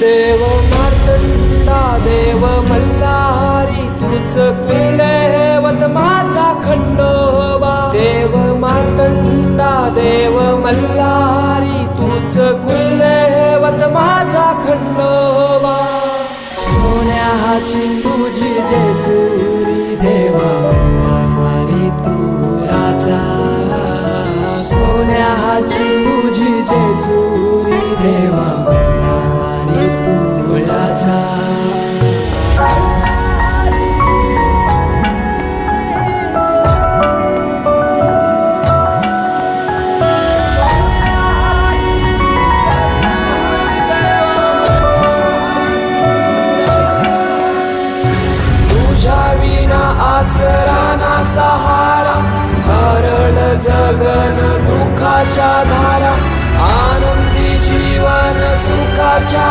देव मार्तंडा देव मल्हारी तूच कुलदैवत माझा खंडोबा. देव मार्तंडा देव मल्हारी तूच कुलदैवत माझा खंडोबा. सोन्याची तुझी जेजुरी देवा मल्हारी तू राजा. सोन्याची तुझी जेजुरी देवा मल्हारी तू राजा. आसरा ना सहारा हरळ जगन दुःखाच्या धारा. आनंदी जीवन सुखाच्या